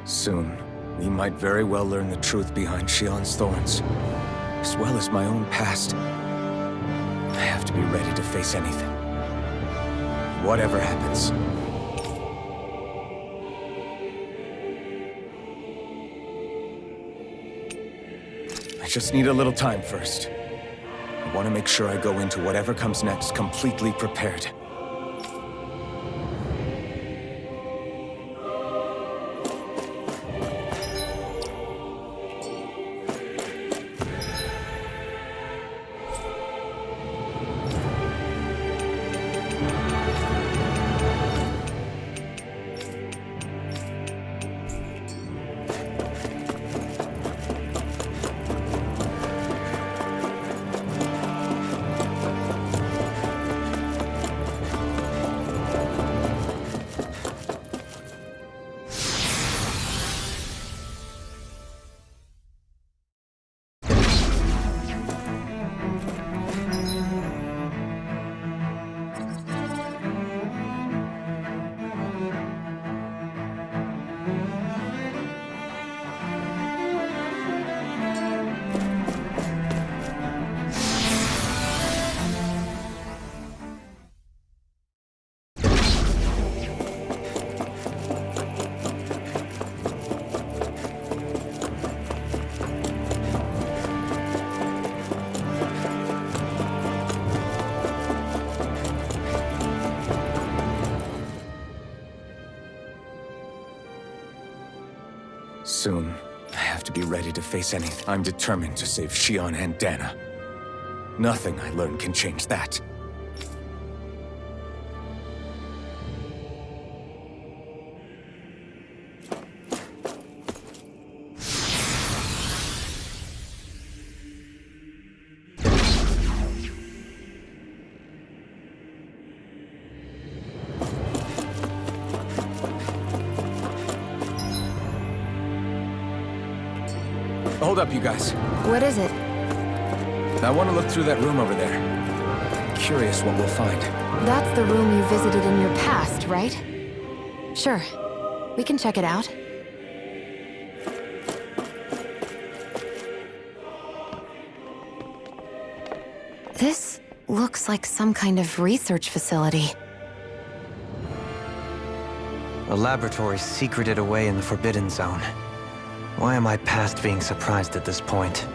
Soon, we might very well learn the truth behind Shion's thorns, as well as my own past. I have to be ready to face anything. Whatever happens. I just need a little time first. I want to make sure I go into whatever comes next completely prepared. Soon, I have to be ready to face anything. I'm determined to save Shion and Dana. Nothing I learn can change that. Hold up, you guys. What is it? I want to look through that room over there. Curious what we'll find. That's the room you visited in your past, right? Sure. We can check it out. This looks like some kind of research facility. A laboratory secreted away in the Forbidden Zone. Why am I past being surprised at this point?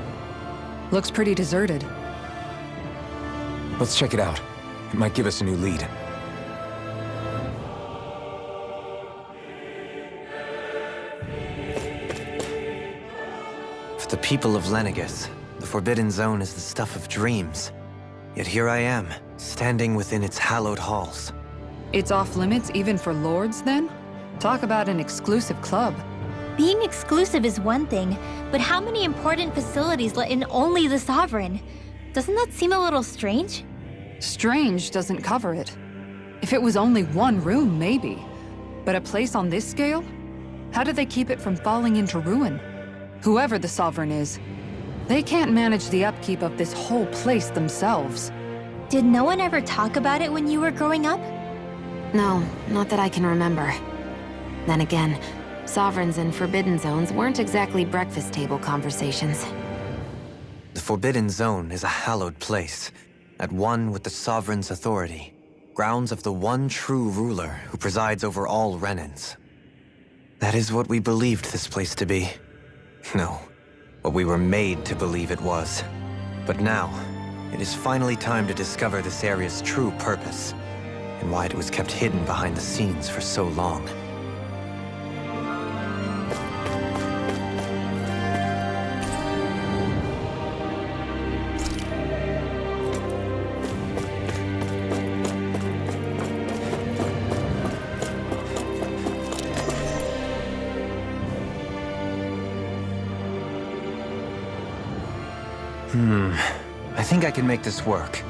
Looks pretty deserted. Let's check it out. It might give us a new lead. For the people of Lenegis, the Forbidden Zone is the stuff of dreams. Yet here I am, standing within its hallowed halls. It's off limits even for lords, then? Talk about an exclusive club. Being exclusive is one thing, but how many important facilities let in only the Sovereign? Doesn't that seem a little strange? Strange doesn't cover it. If it was only one room, maybe. But a place on this scale? How do they keep it from falling into ruin? Whoever the Sovereign is, they can't manage the upkeep of this whole place themselves. Did no one ever talk about it when you were growing up? No, not that I can remember. Then again, Sovereigns and Forbidden Zones weren't exactly breakfast table conversations. The Forbidden Zone is a hallowed place, at one with the Sovereign's authority, grounds of the one true ruler who presides over all Renans. That is what we believed this place to be. No, what we were made to believe it was. But now, it is finally time to discover this area's true purpose, and why it was kept hidden behind the scenes for so long. I think I can make this work.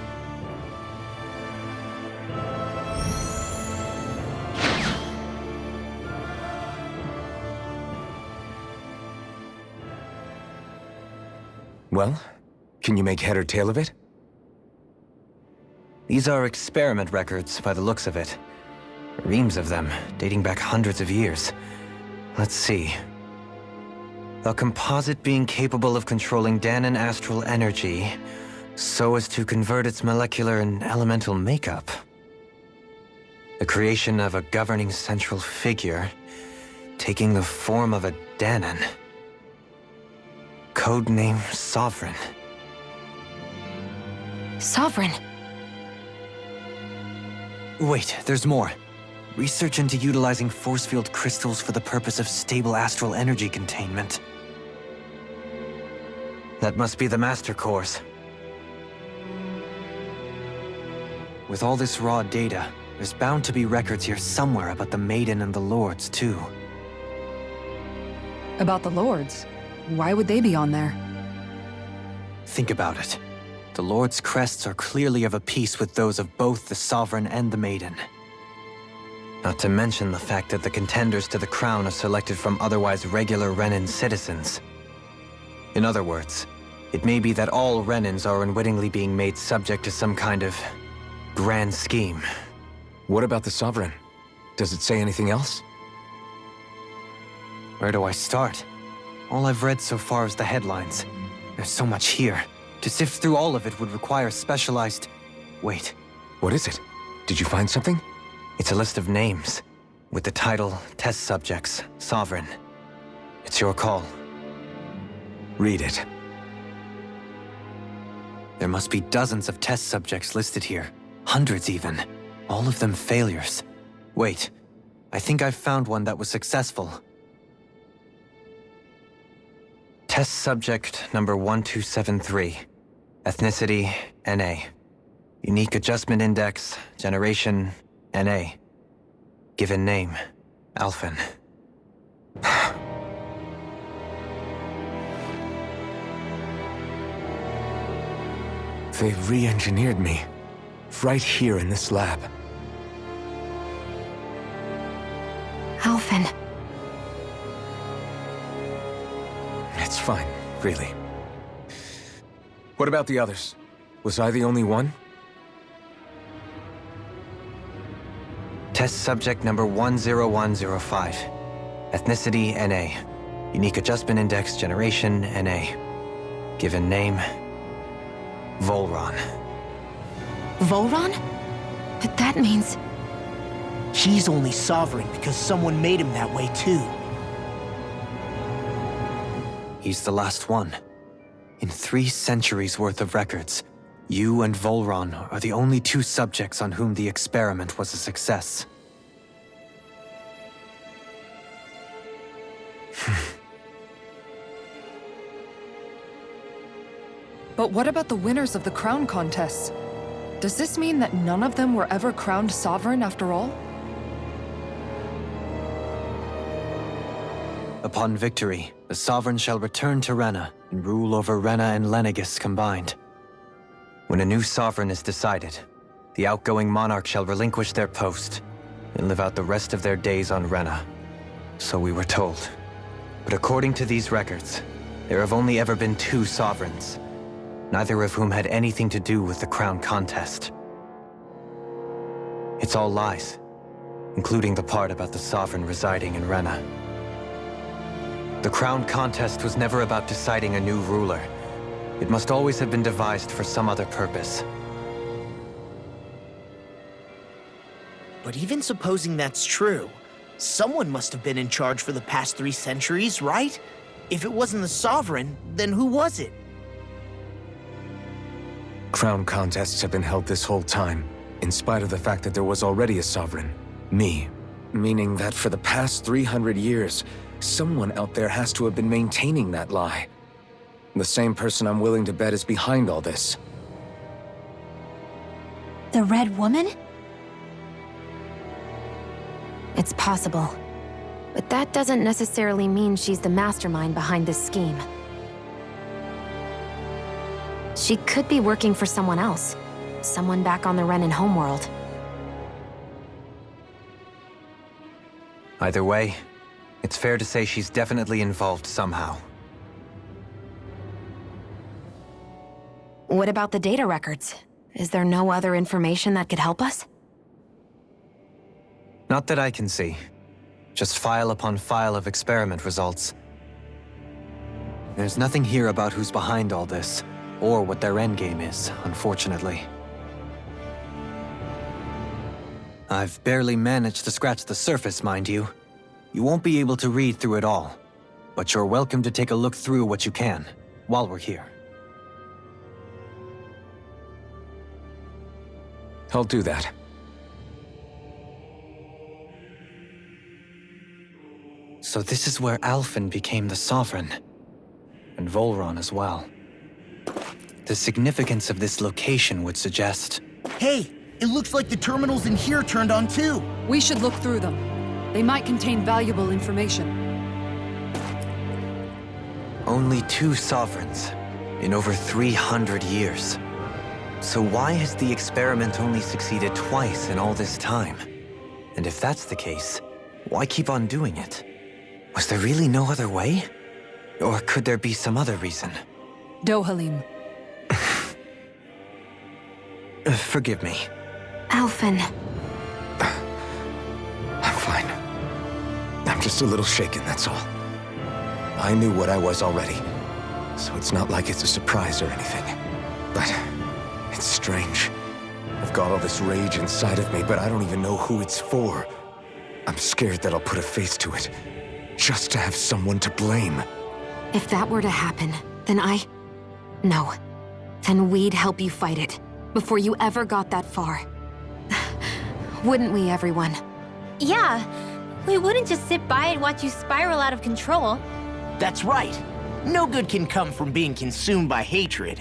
Well, can you make head or tail of it? These are experiment records by the looks of it. Reams of them, dating back hundreds of years. Let's see. A composite being capable of controlling Danon astral energy so as to convert its molecular and elemental makeup. The creation of a governing central figure, taking the form of a Danon. Codename Sovereign. Sovereign. Wait, there's more. Research into utilizing force field crystals for the purpose of stable astral energy containment. That must be the Master Cores. With all this raw data, there's bound to be records here somewhere about the Maiden and the Lords, too. About the Lords? Why would they be on there? Think about it. The Lord's crests are clearly of a piece with those of both the Sovereign and the Maiden. Not to mention the fact that the contenders to the crown are selected from otherwise regular Renan citizens. In other words, it may be that all Renans are unwittingly being made subject to some kind of grand scheme. What about the Sovereign? Does it say anything else? Where do I start? All I've read so far is the headlines. There's so much here. To sift through all of it would require specialized... Wait. What is it? Did you find something? It's a list of names, with the title, Test Subjects, Sovereign. It's your call. Read it. There must be dozens of test subjects listed here. Hundreds even. All of them failures. Wait, I think I've found one that was successful. Test subject number 1273. Ethnicity, NA. Unique adjustment index, generation, NA. Given name, Alphen. They've re-engineered me. Right here in this lab. Alphen. It's fine, really. What about the others? Was I the only one? Test subject number 10105. Ethnicity, NA. Unique adjustment index, generation, NA. Given name, Volron. Volron? But that means... He's only sovereign because someone made him that way too. He's the last one. In 3 centuries worth of records, you and Volron are the only 2 subjects on whom the experiment was a success. But what about the winners of the crown contests? Does this mean that none of them were ever crowned sovereign after all? Upon victory, the Sovereign shall return to Rena and rule over Rena and Lenegis combined. When a new Sovereign is decided, the outgoing monarch shall relinquish their post and live out the rest of their days on Rena. So we were told. But according to these records, there have only ever been 2 Sovereigns, neither of whom had anything to do with the crown contest. It's all lies, including the part about the Sovereign residing in Rena. The crown contest was never about deciding a new ruler. It must always have been devised for some other purpose. But even supposing that's true, someone must have been in charge for the past 3 centuries, right? If it wasn't the Sovereign, then who was it? Crown contests have been held this whole time, in spite of the fact that there was already a Sovereign. Me. Meaning that for the past 300 years, someone out there has to have been maintaining that lie. The same person I'm willing to bet is behind all this. The Red Woman? It's possible. But that doesn't necessarily mean she's the mastermind behind this scheme. She could be working for someone else. Someone back on the Renan homeworld. Either way, it's fair to say she's definitely involved somehow. What about the data records? Is there no other information that could help us? Not that I can see. Just file upon file of experiment results. There's nothing here about who's behind all this, or what their endgame is, unfortunately. I've barely managed to scratch the surface, mind you. You won't be able to read through it all, but you're welcome to take a look through what you can, while we're here. I'll do that. So this is where Alphen became the Sovereign, and Volron as well. The significance of this location would suggest... Hey, it looks like the terminals in here turned on too. We should look through them. They might contain valuable information. Only 2 Sovereigns in over 300 years. So why has the experiment only succeeded twice in all this time? And if that's the case, why keep on doing it? Was there really no other way? Or could there be some other reason? Dohalim. Forgive me. Alphen. I'm fine. I'm just a little shaken, that's all. I knew what I was already, so it's not like it's a surprise or anything. But it's strange. I've got all this rage inside of me, but I don't even know who it's for. I'm scared that I'll put a face to it, just to have someone to blame. If that were to happen, then No. Then we'd help you fight it, before you ever got that far. Wouldn't we, everyone? Yeah, we wouldn't just sit by and watch you spiral out of control. That's right. No good can come from being consumed by hatred.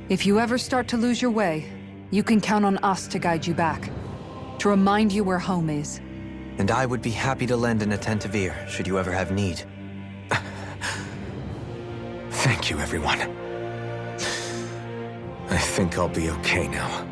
If you ever start to lose your way, you can count on us to guide you back. To remind you where home is. And I would be happy to lend an attentive ear, should you ever have need. Thank you, everyone. I think I'll be okay now.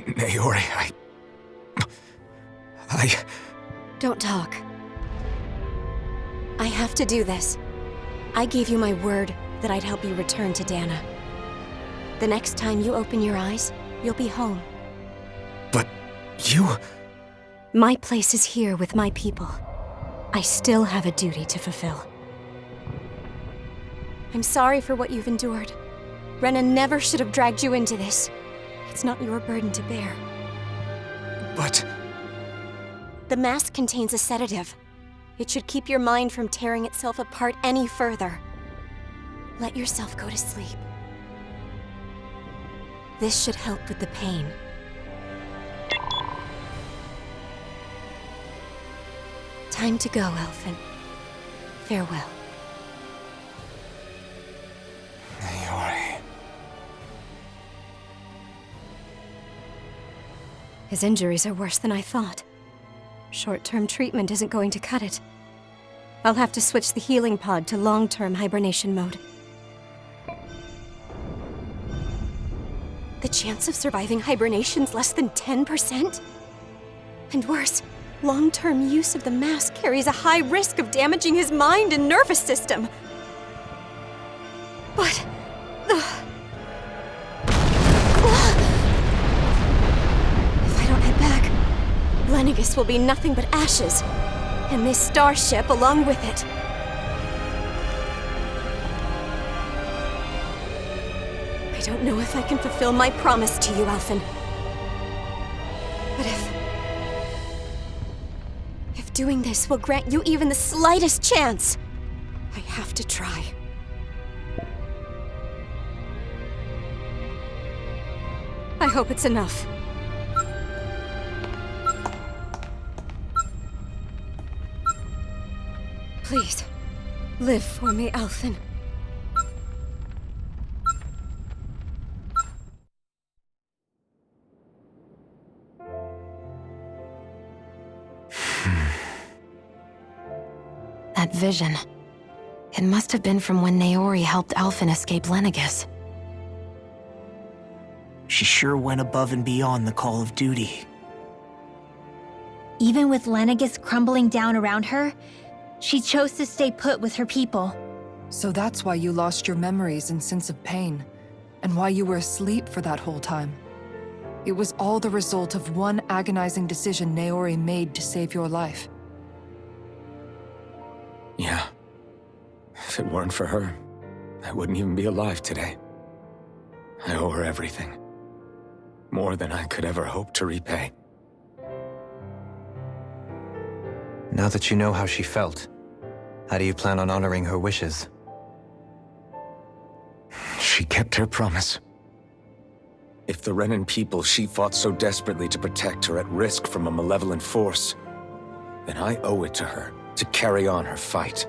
Naori, I... Don't talk. I have to do this. I gave you my word that I'd help you return to Dana. The next time you open your eyes, you'll be home. But you... My place is here with my people. I still have a duty to fulfill. I'm sorry for what you've endured. Renan never should have dragged you into this. It's not your burden to bear. But... The mask contains a sedative. It should keep your mind from tearing itself apart any further. Let yourself go to sleep. This should help with the pain. Time to go, Elfin. Farewell. Naori... His injuries are worse than I thought. Short-term treatment isn't going to cut it. I'll have to switch the healing pod to long-term hibernation mode. The chance of surviving hibernation's less than 10%? And worse, long-term use of the mask carries a high risk of damaging his mind and nervous system. But... If I don't head back, Lenegis will be nothing but ashes, and this starship along with it. I don't know if I can fulfill my promise to you, Alphen. But if doing this will grant you even the slightest chance, I have to try. I hope it's enough. Please, live for me, Alphen. That vision. It must have been from when Naori helped Alphen escape Lenegis. She sure went above and beyond the call of duty. Even with Lenegis crumbling down around her, she chose to stay put with her people. So that's why you lost your memories and sense of pain, and why you were asleep for that whole time. It was all the result of one agonizing decision Naori made to save your life. Yeah. If it weren't for her, I wouldn't even be alive today. I owe her everything. More than I could ever hope to repay. Now that you know how she felt, how do you plan on honoring her wishes? She kept her promise. If the Renan people she fought so desperately to protect are at risk from a malevolent force, then I owe it to her to carry on her fight.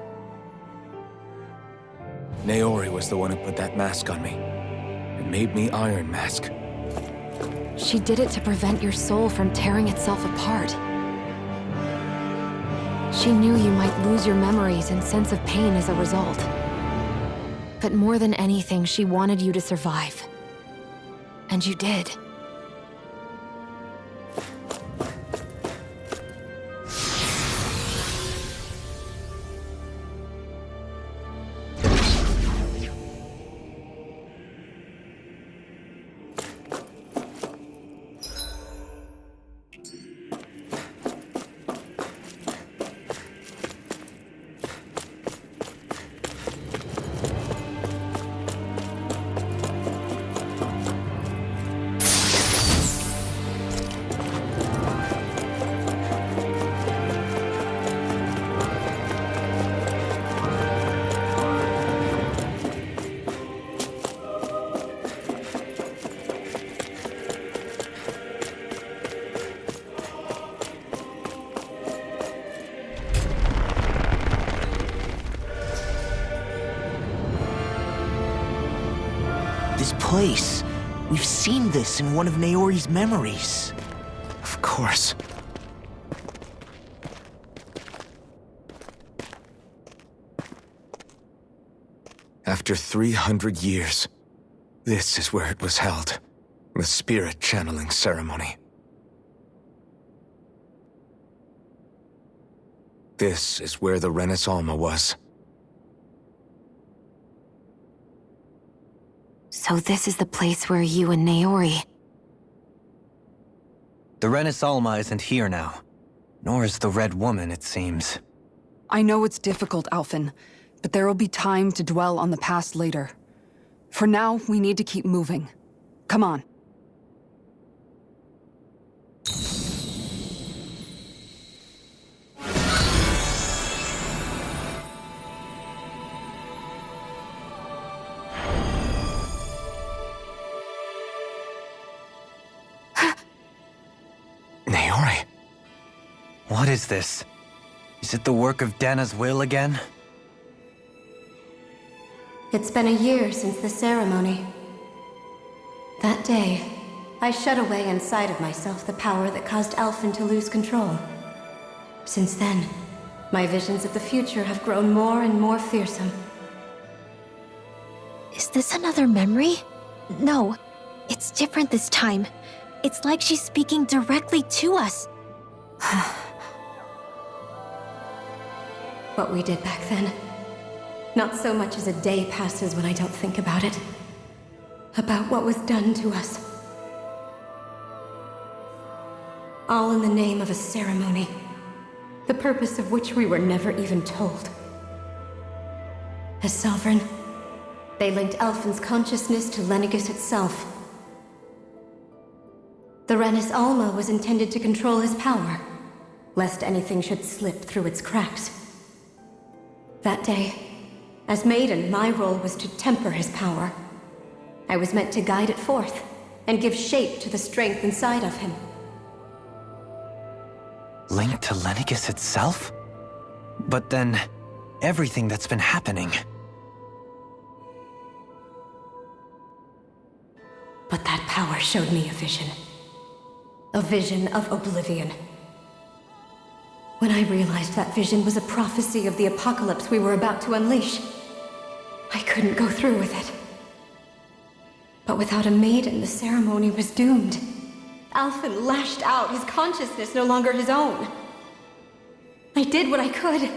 Naori was the one who put that mask on me, and made me Iron Mask. She did it to prevent your soul from tearing itself apart. She knew you might lose your memories and sense of pain as a result. But more than anything, she wanted you to survive. And you did. This place. We've seen this in one of Naori's memories. Of course. After 300 years, this is where it was held. The spirit channeling ceremony. This is where the Renis Alma was. So this is the place where you and Naori... The Renis Alma isn't here now. Nor is the Red Woman, it seems. I know it's difficult, Alphen, but there will be time to dwell on the past later. For now, we need to keep moving. Come on. Naori? What is this? Is it the work of Dana's will again? It's been a year since the ceremony. That day, I shut away inside of myself the power that caused Alphen to lose control. Since then, my visions of the future have grown more and more fearsome. Is this another memory? No, it's different this time. It's like she's speaking directly to us. What we did back then. Not so much as a day passes when I don't think about it. About what was done to us. All in the name of a ceremony. The purpose of which we were never even told. As Sovereign, they linked Alphen's consciousness to Lenegis itself. The Renis Alma was intended to control his power, lest anything should slip through its cracks. That day, as Maiden, my role was to temper his power. I was meant to guide it forth, and give shape to the strength inside of him. Linked to Lenegis itself? But then, everything that's been happening... But that power showed me a vision. A vision of oblivion. When I realized that vision was a prophecy of the apocalypse we were about to unleash, I couldn't go through with it. But without a maiden, the ceremony was doomed. Alphen lashed out, his consciousness no longer his own. I did what I could.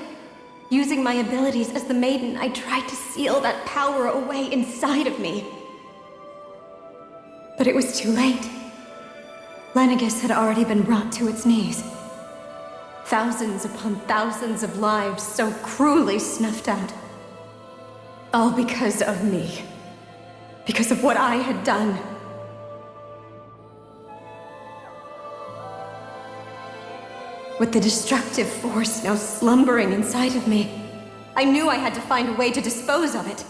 Using my abilities as the maiden, I tried to seal that power away inside of me. But it was too late. Lenegis had already been brought to its knees. Thousands upon thousands of lives so cruelly snuffed out. All because of me. Because of what I had done. With the destructive force now slumbering inside of me, I knew I had to find a way to dispose of it.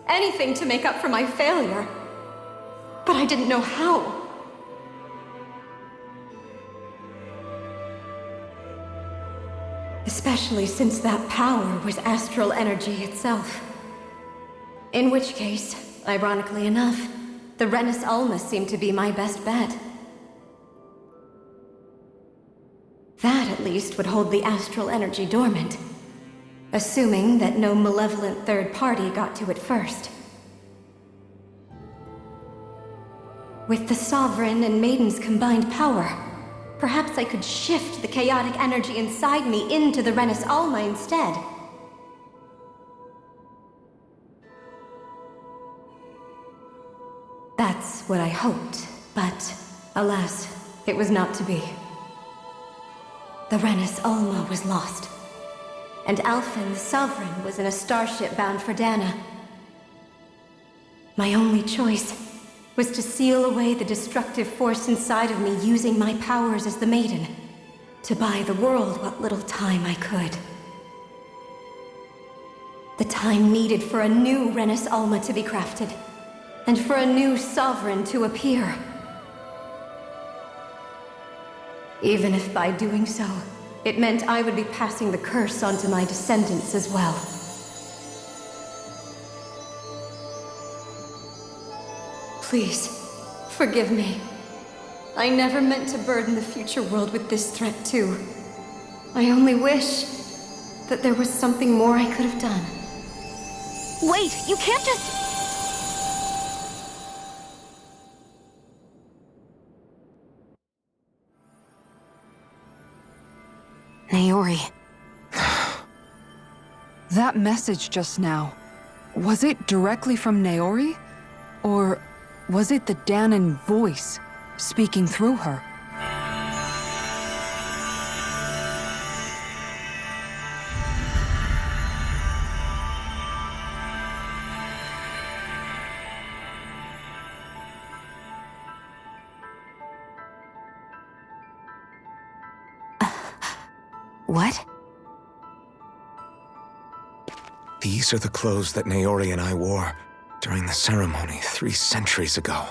Anything to make up for my failure. But I didn't know how. Especially since that power was astral energy itself. In which case, ironically enough, the Renis Alma seemed to be my best bet. That, at least, would hold the astral energy dormant. Assuming that no malevolent third party got to it first. With the Sovereign and Maiden's combined power, perhaps I could shift the chaotic energy inside me into the Renis Alma instead. That's what I hoped, but alas, it was not to be. The Renis Alma was lost, and Alphen, the Sovereign, was in a starship bound for Dana. My only choice was to seal away the destructive force inside of me using my powers as the Maiden, to buy the world what little time I could. The time needed for a new Renis Alma to be crafted, and for a new Sovereign to appear. Even if by doing so, it meant I would be passing the curse on to my descendants as well. Please, forgive me. I never meant to burden the future world with this threat too. I only wish that there was something more I could have done. Wait, you can't just... Naori. That message just now, was it directly from Naori? Or was it the Danon voice speaking through her? What? These are the clothes that Naori and I wore during the ceremony 3 centuries ago.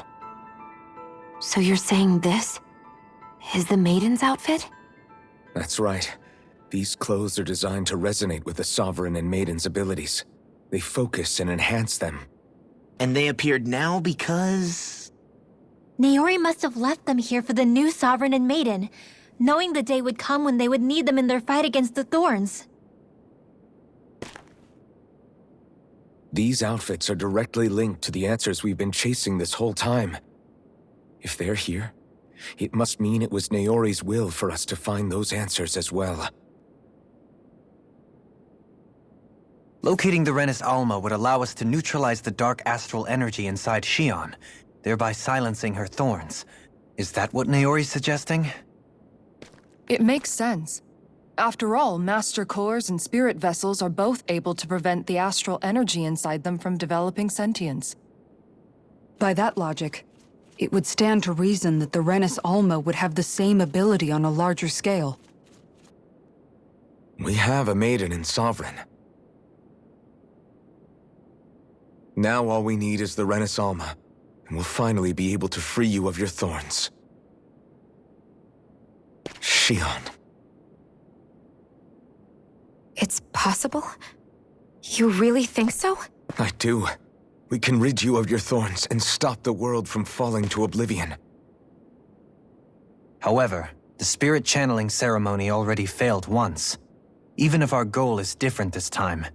So you're saying this is the Maiden's outfit? That's right. These clothes are designed to resonate with the Sovereign and Maiden's abilities. They focus and enhance them. And they appeared now because... Naori must have left them here for the new Sovereign and Maiden, knowing the day would come when they would need them in their fight against the Thorns. These outfits are directly linked to the answers we've been chasing this whole time. If they're here, it must mean it was Naori's will for us to find those answers as well. Locating the Renis Alma would allow us to neutralize the dark astral energy inside Xion, thereby silencing her thorns. Is that what Naori's suggesting? It makes sense. After all, Master Cores and Spirit Vessels are both able to prevent the astral energy inside them from developing sentience. By that logic, it would stand to reason that the Renis Alma would have the same ability on a larger scale. We have a Maiden and Sovereign. Now all we need is the Renis Alma, and we'll finally be able to free you of your thorns. Xion. It's possible? You really think so? I do. We can rid you of your thorns and stop the world from falling to oblivion. However, the spirit channeling ceremony already failed once. Even if our goal is different this time,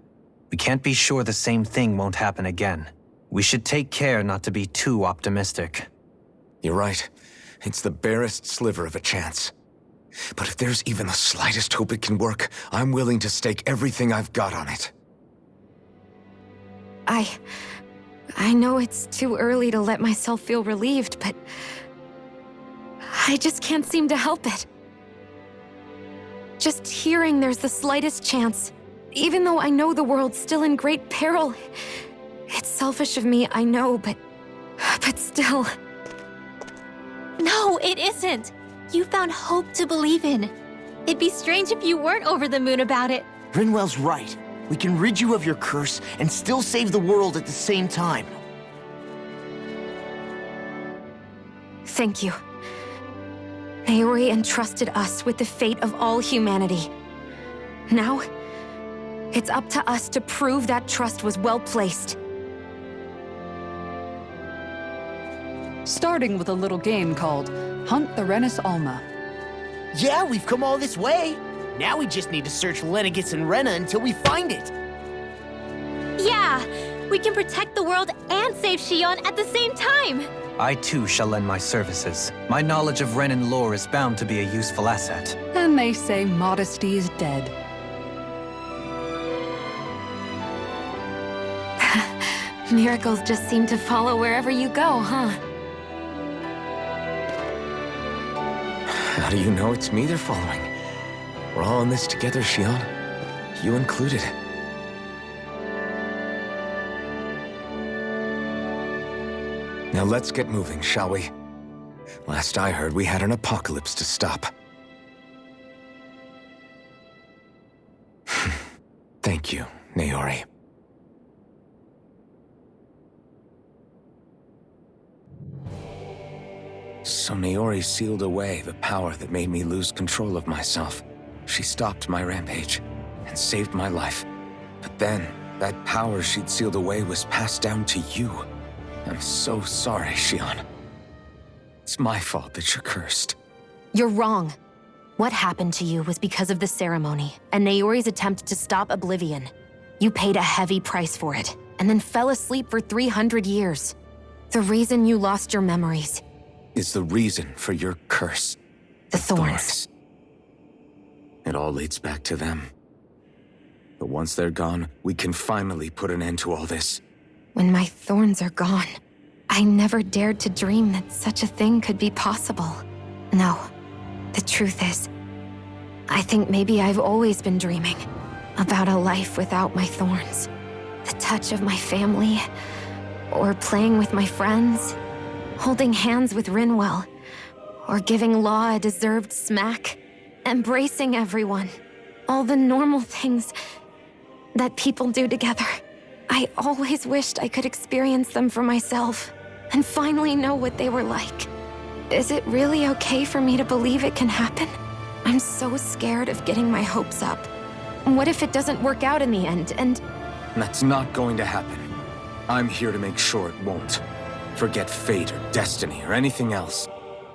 we can't be sure the same thing won't happen again. We should take care not to be too optimistic. You're right. It's the barest sliver of a chance. But if there's even the slightest hope it can work, I'm willing to stake everything I've got on it. I know it's too early to let myself feel relieved, but I just can't seem to help it. Just hearing there's the slightest chance, even though I know the world's still in great peril. It's selfish of me, I know, but still. No, it isn't. You found hope to believe in. It'd be strange if you weren't over the moon about it. Rinwell's right. We can rid you of your curse and still save the world at the same time. Thank you. Naori entrusted us with the fate of all humanity. Now, it's up to us to prove that trust was well placed. Starting with a little game called Hunt the Renis Alma. Yeah, we've come all this way. Now we just need to search Lenegis and Rena until we find it. Yeah, we can protect the world and save Xion at the same time. I too shall lend my services. My knowledge of Renan lore is bound to be a useful asset. And they say modesty is dead. Miracles just seem to follow wherever you go, huh? How do you know it's me they're following? We're all in this together, Xion. You included. Now let's get moving, shall we? Last I heard, we had an apocalypse to stop. Thank you, Naori. So Naori sealed away the power that made me lose control of myself. She stopped my rampage and saved my life. But then, that power she'd sealed away was passed down to you. I'm so sorry, Xion. It's my fault that you're cursed. You're wrong. What happened to you was because of the ceremony and Naori's attempt to stop Oblivion. You paid a heavy price for it, and then fell asleep for 300 years. The reason you lost your memories Is the reason for your curse. The thorns. It all leads back to them. But once they're gone, we can finally put an end to all this. When my thorns are gone, I never dared to dream that such a thing could be possible. No, the truth is, I think maybe I've always been dreaming about a life without my thorns. The touch of my family, or playing with my friends, holding hands with Rinwell, or giving Law a deserved smack, embracing everyone. All the normal things that people do together. I always wished I could experience them for myself and finally know what they were like. Is it really okay for me to believe it can happen? I'm so scared of getting my hopes up. What if it doesn't work out in the end, and... That's not going to happen. I'm here to make sure it won't. Forget fate or destiny or anything else.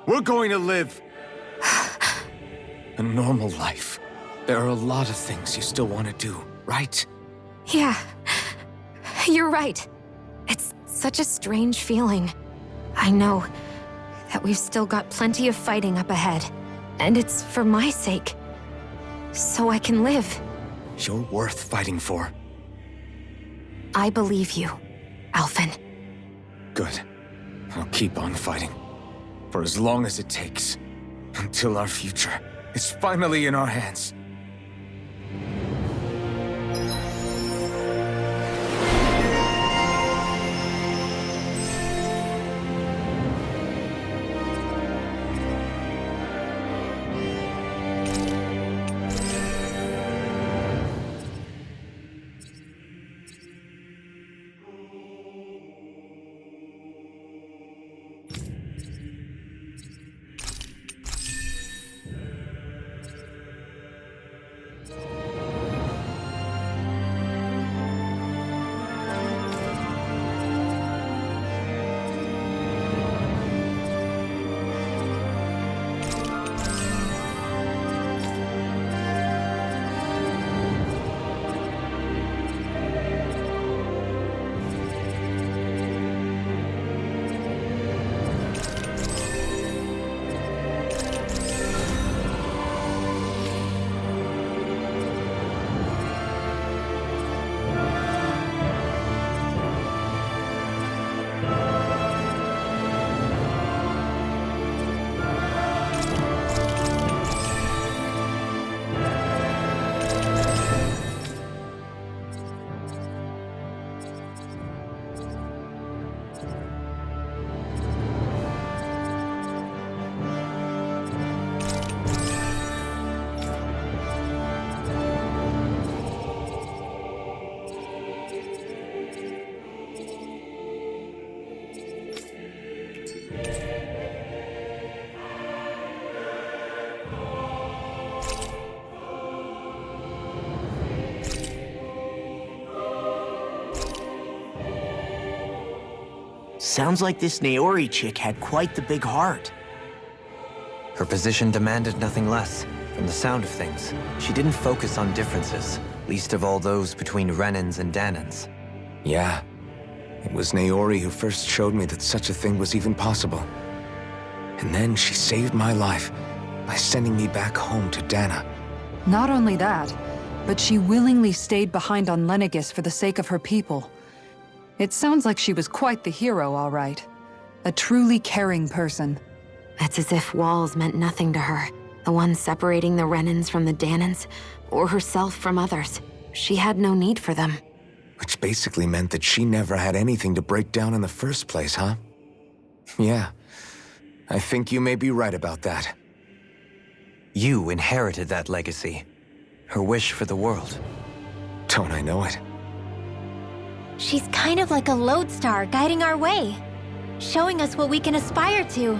We're going to live a normal life. There are a lot of things you still want to do, right? Yeah, you're right. It's such a strange feeling. I know that we've still got plenty of fighting up ahead, and it's for my sake, so I can live. You're worth fighting for. I believe you, Alphen. Good. I'll keep on fighting. For as long as it takes. Until our future is finally in our hands. Sounds like this Naori chick had quite the big heart. Her position demanded nothing less. From the sound of things, she didn't focus on differences, least of all those between Renans and Danans. Yeah. It was Naori who first showed me that such a thing was even possible. And then she saved my life by sending me back home to Dana. Not only that, but she willingly stayed behind on Lenegis for the sake of her people. It sounds like she was quite the hero, all right. A truly caring person. It's as if walls meant nothing to her. The one separating the Renans from the Danans, or herself from others. She had no need for them. Which basically meant that she never had anything to break down in the first place, huh? Yeah. I think you may be right about that. You inherited that legacy. Her wish for the world. Don't I know it? She's kind of like a lodestar guiding our way, showing us what we can aspire to.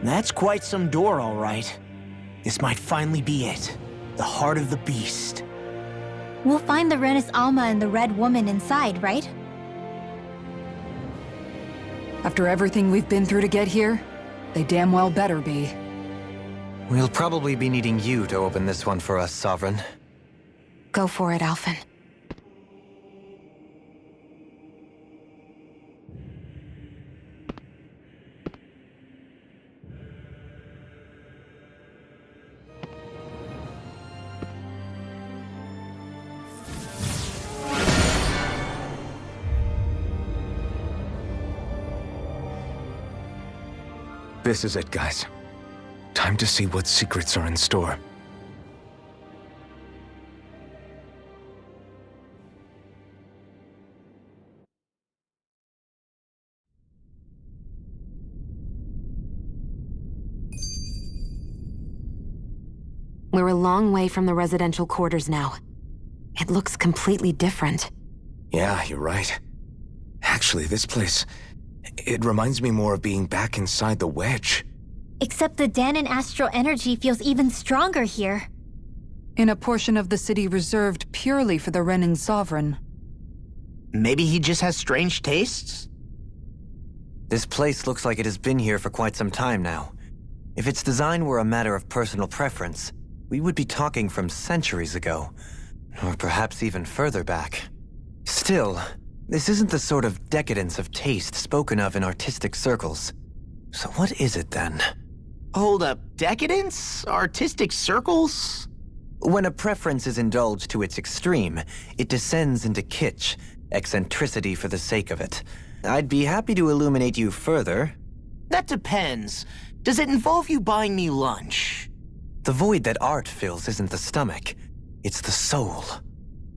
That's quite some door, all right. This might finally be it. The heart of the beast. We'll find the Renis Alma and the Red Woman inside, right? After everything we've been through to get here, they damn well better be. We'll probably be needing you to open this one for us, Sovereign. Go for it, Alphen. This is it, guys. Time to see what secrets are in store. We're a long way from the residential quarters now. It looks completely different. Yeah, you're right. Actually, this place... it reminds me more of being back inside the Wedge. Except the Danon astral energy feels even stronger here. In a portion of the city reserved purely for the Renin Sovereign. Maybe he just has strange tastes? This place looks like it has been here for quite some time now. If its design were a matter of personal preference, we would be talking from centuries ago. Or perhaps even further back. Still, this isn't the sort of decadence of taste spoken of in artistic circles. So what is it then? Hold up, decadence? Artistic circles? When a preference is indulged to its extreme, it descends into kitsch, eccentricity for the sake of it. I'd be happy to illuminate you further. That depends. Does it involve you buying me lunch? The void that art fills isn't the stomach, it's the soul.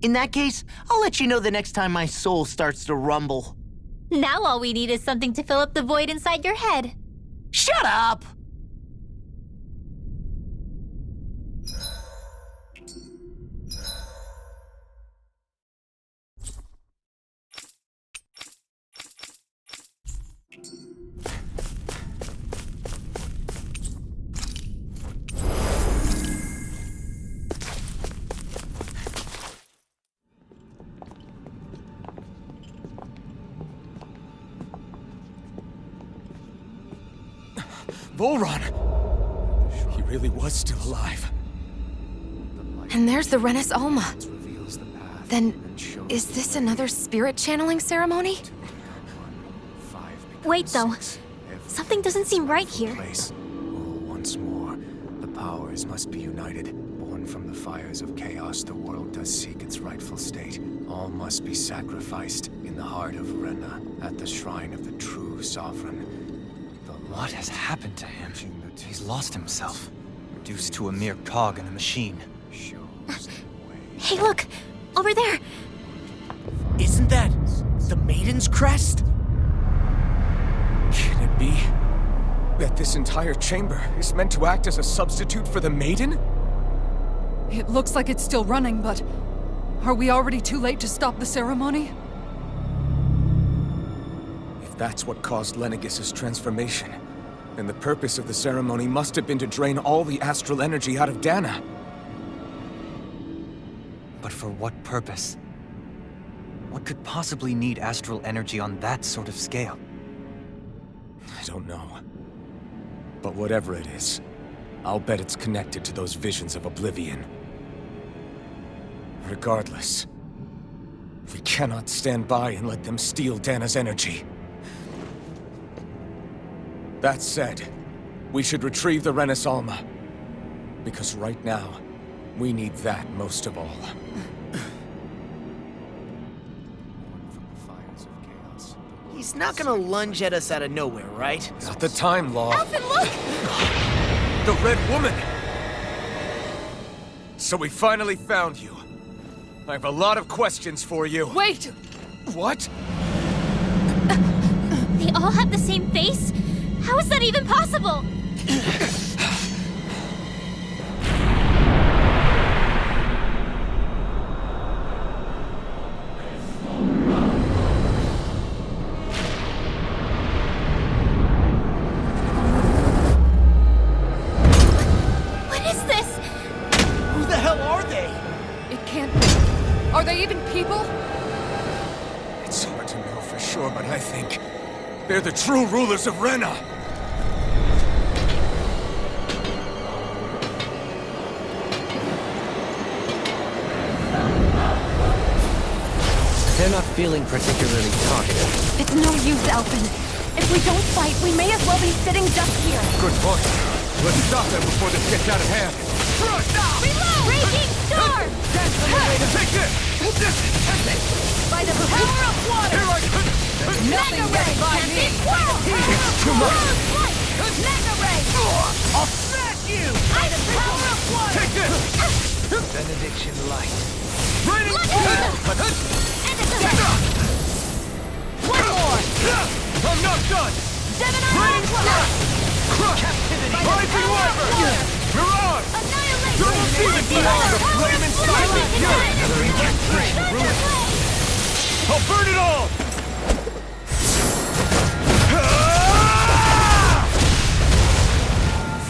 In that case, I'll let you know the next time my soul starts to rumble. Now all we need is something to fill up the void inside your head. Shut up! Volron! He really was still alive. And there's the Renis Alma. Then, is this another spirit channeling ceremony? Wait, though. Something doesn't seem right here. Place. Oh, once more, the powers must be united. Born from the fires of chaos, the world does seek its rightful state. All must be sacrificed in the heart of Renna, at the shrine of the true sovereign. What has happened to him? He's lost himself, reduced to a mere cog in a machine. Hey, look! Over there! Isn't that the Maiden's crest? Can it be that this entire chamber is meant to act as a substitute for the Maiden? It looks like it's still running, but... are we already too late to stop the ceremony? If that's what caused Lenegis' transformation, then the purpose of the ceremony must have been to drain all the astral energy out of Dana. But for what purpose? What could possibly need astral energy on that sort of scale? I don't know. But whatever it is, I'll bet it's connected to those visions of oblivion. Regardless, we cannot stand by and let them steal Dana's energy. That said, we should retrieve the Renis Alma. Because right now, we need that most of all. He's not gonna lunge at us out of nowhere, right? Not the time, Law. Alphen, look! The Red Woman! So we finally found you. I have a lot of questions for you. Wait! What? They all have the same face? How is that even possible? Are they even people? It's hard to know for sure, but I think they're the true rulers of Renna. They're not feeling particularly talkative. It's no use, Elfin. If we don't fight, we may as well be sitting just here. Good point. Let's stop them before this gets out of hand. Reload! Raging storm! Take this! By the power of water! Here I come! Mega Ray! Can't be quelled! Too much! Mega Ray! I'll smash you! By the power of water! Take this! Benediction light. Raining And it's Take dead! that! One more! I'm not done! Gemini Raining Aqua! Crush! Rising Wyvern! Mirage! Annihilation! Double Demon Blast! The flame inside of you! Another incantation ruined. I'll burn it all!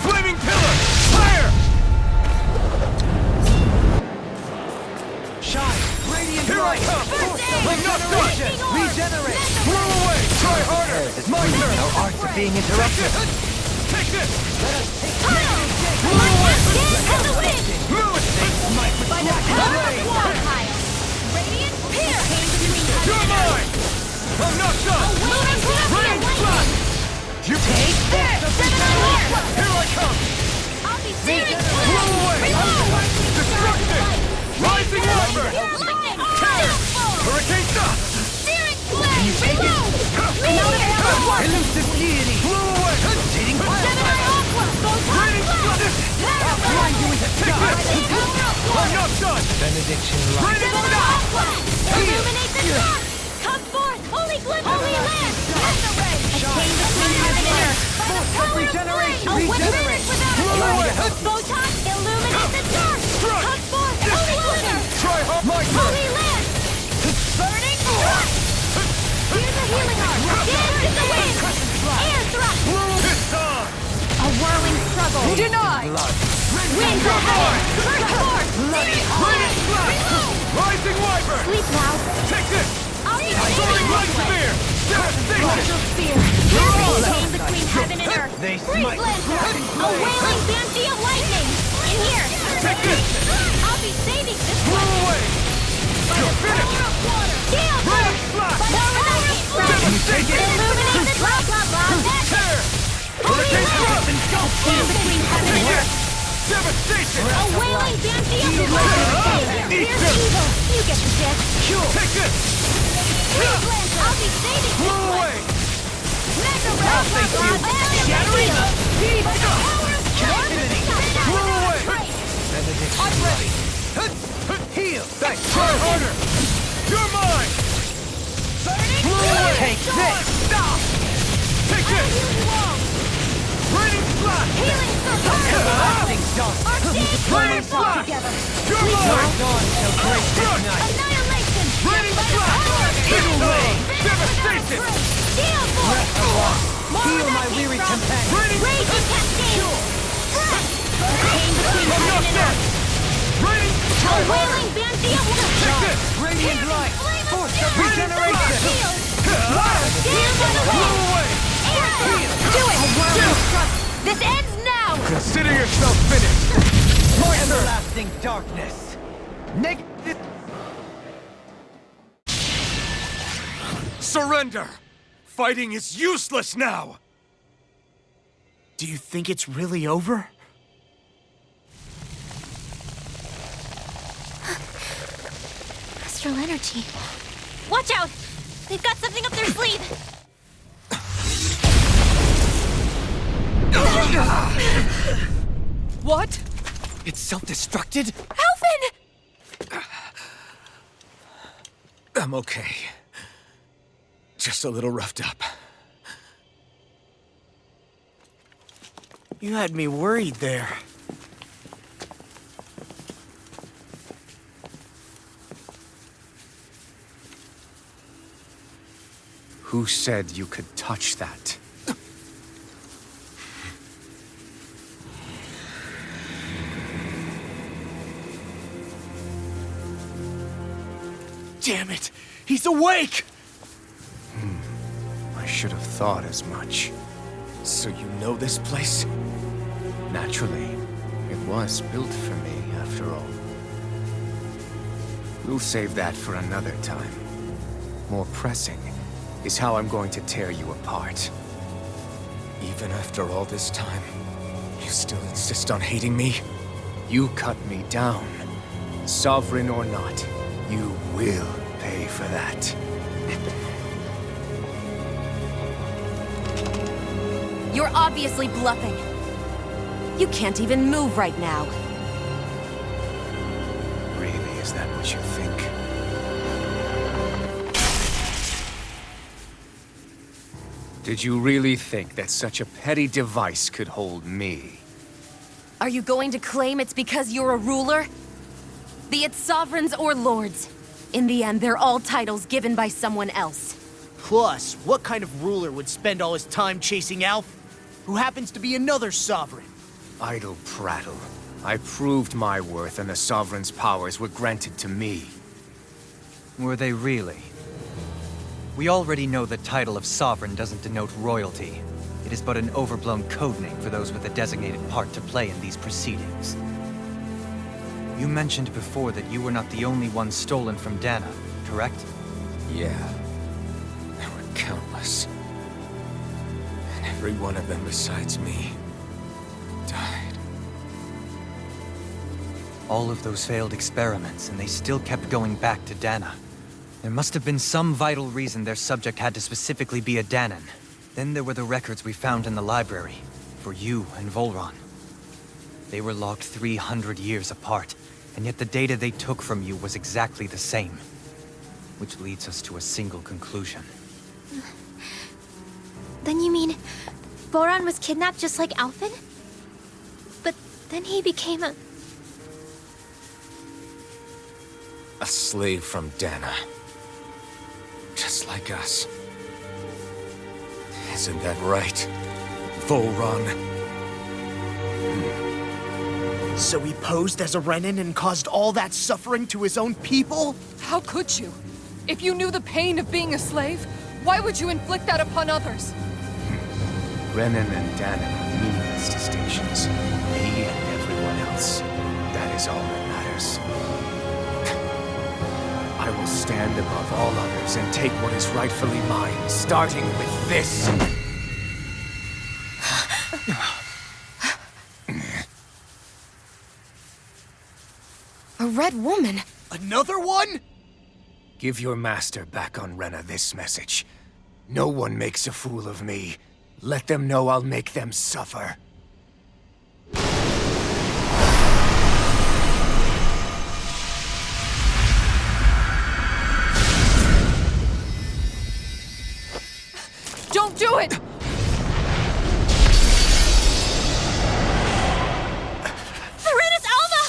Flaming Pillar! Fire! Shine! Radiant Here I light! come! First aid! I'm not done! Raging orb! Regenerate! Blow away! Try harder! My turn. No arts are being interrupted. Take this! Blow away! And the wind! Move it! By the power of water pile! Radiant Pierce! You're mine! I'm not done! Lunar Rain Blast! You take There! Gemini Aqua! Here I come! I'll be searing Blow away! Reload! Destruction! Rising Wyvern! Lightning! Hurricane Stop! Searing flame! Reload! Another arrow of water! Elusive deity! Blow away! Rotating Gemini Aqua! Photon Raining blast! Fly you into Take sky! this! I'm not done! Benediction light. Raining Gemini Stop! Aqua! Illuminate the dark! Come forth, holy glimmer! Holy land! Mega ray! A chain between heaven and earth! By the power of regenerate! flame! A Regenerate! witness without a trace! Photon, illuminate the dark! Come forth, holy glimmer! Try hard! My turn! Holy land! Burning thrust! Here's a healing arm! Dance in the wind! Air thrust! This time! A whirling struggle! Denied! Wind ahead! First force! Raining Blast! Rising Wyvern! Sleep now! Take this! I'll be Soaring Light saving Spear! Devastation! Martial spear! Here's a chain between heaven and earth! They Freeze smite. Lancer! A wailing banshee of lightning! In here! Take this! I'll be saving this Blow one! away! By the power of water! Gale Raining burst! Blast! Power of lightning strike! Devastation! Illuminate the blah blah blah! Tear! Holy Hurricane land! Stop! A chain between heaven and earth! Devastation! A wailing banshee of lightning! Here's evil! You get the gist! Take this! Freeze Lancer! I'll be saving this Blow one! away! Mega Ray! Shattering! By the power of captivity! Blow away! Benediction light. Heal! Thanks! Try harder! You're mine! Blow away! Take this! Stop! Take this! Raining Blast! Healing circle! Everlasting dark. Our days Raining will fall Blast! together! You're mine! Dawn shall break this night. Annihilation! Raining By the Blast! power of This steel! time! Devastation! Steel force! Heal my weary companion. Raining Raging cascade! Strike! Chain between I'm not heaven and done! earth! Raining! A Try harder! wailing banshee of Take this! Radiant light. Force of Raining regeneration. Blast! Stand by the Blow wind! away! Air thrust! Do it! A whirling thrust! This ends now! Consider yourself finished! My turn! Everlasting darkness. Negative. Surrender! Fighting is useless now! Do you think it's really over? Astral energy. Watch out! They've got something up their sleeve! What? It's self-destructed? Alvin! I'm okay. Just a little roughed up. You had me worried there. Who said you could touch that? Damn it! He's awake! I should have thought as much. So you know this place? Naturally, it was built for me, after all. We'll save that for another time. More pressing is how I'm going to tear you apart. Even after all this time, you still insist on hating me? You cut me down. Sovereign or not, you will pay for that. You're obviously bluffing. You can't even move right now. Really, is that what you think? Did you really think that such a petty device could hold me? Are you going to claim it's because you're a ruler? Be it sovereigns or lords. In the end, they're all titles given by someone else. Plus, what kind of ruler would spend all his time chasing Alf, who happens to be another sovereign? Idle prattle. I proved my worth and the Sovereign's powers were granted to me. Were they really? We already know the title of Sovereign doesn't denote royalty. It is but an overblown codename for those with a designated part to play in these proceedings. You mentioned before that you were not the only one stolen from Dana, correct? Yeah. There were countless. And every one of them besides me died. All of those failed experiments, and they still kept going back to Dana. There must have been some vital reason their subject had to specifically be a Danan. Then there were the records we found in the library, for you and Volron. They were logged 300 years apart, and yet the data they took from you was exactly the same. Which leads us to a single conclusion. Then you mean Voron was kidnapped just like Alphen? But then he became a... A slave from Dana. Just like us. Isn't that right, Volron? So he posed as a Renin and caused all that suffering to his own people? How could you? If you knew the pain of being a slave, why would you inflict that upon others? Renin and Danan are meaningless distinctions. Me and everyone else. That is all that matters. I will stand above all others and take what is rightfully mine, starting with this. A red woman? Another one? Give your master back on Renna this message. No one makes a fool of me. Let them know I'll make them suffer. Don't do it! Serenus Alma!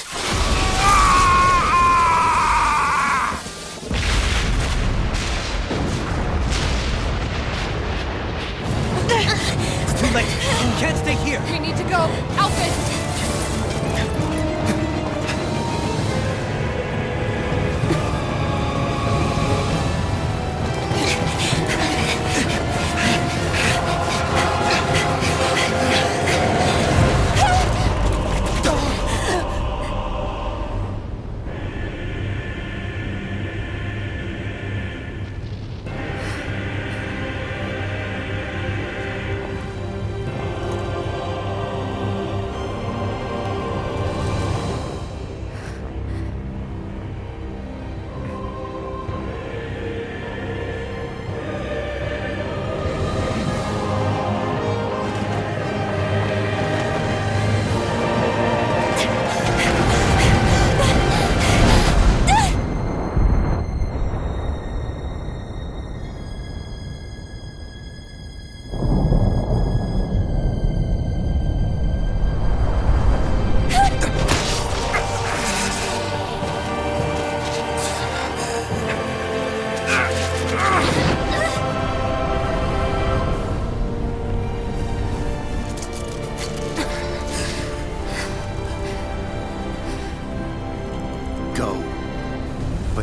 It's too late! You can't stay here! We need to go! Alphen!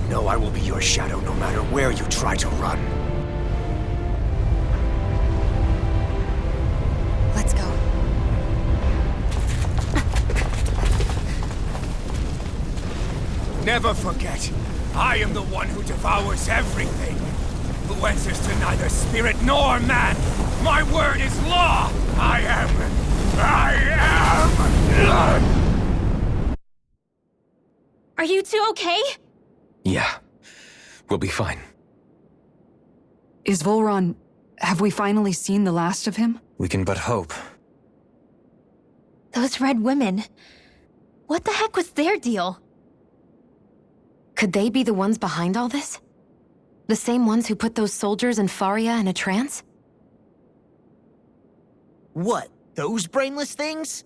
know I will be your shadow no matter where you try to run. Let's go. Never forget, I am the one who devours everything. Who answers to neither spirit nor man. My word is law. I am. Are you two okay? Yeah, we'll be fine. Is Volron... have we finally seen the last of him? We can but hope. Those red women. What the heck was their deal? Could they be the ones behind all this? The same ones who put those soldiers in Faria in a trance? What, those brainless things?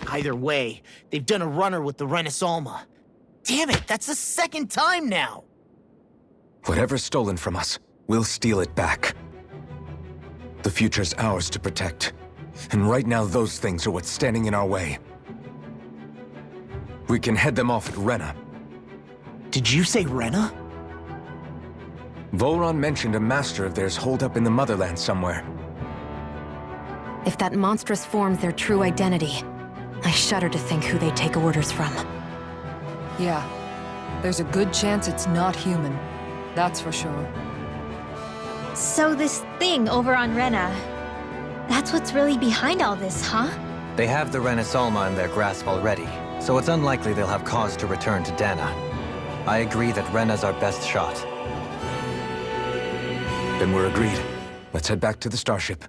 Either way, they've done a runner with the Renaissance. Damn it, that's the second time now! Whatever's stolen from us, we'll steal it back. The future's ours to protect. And right now those things are what's standing in our way. We can head them off at Rena. Did you say Rena? Volron mentioned a master of theirs holed up in the motherland somewhere. If that monstrous form's their true identity, I shudder to think who they take orders from. Yeah. There's a good chance it's not human. That's for sure. So this thing over on Rena, that's what's really behind all this, huh? They have the Renaissance in their grasp already, so it's unlikely they'll have cause to return to Dana. I agree that Rena's our best shot. Then we're agreed. Let's head back to the starship.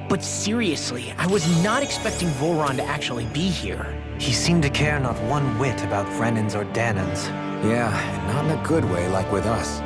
But seriously, I was not expecting Volron to actually be here. He seemed to care not one whit about Renans or Danans. Yeah, and not in a good way like with us.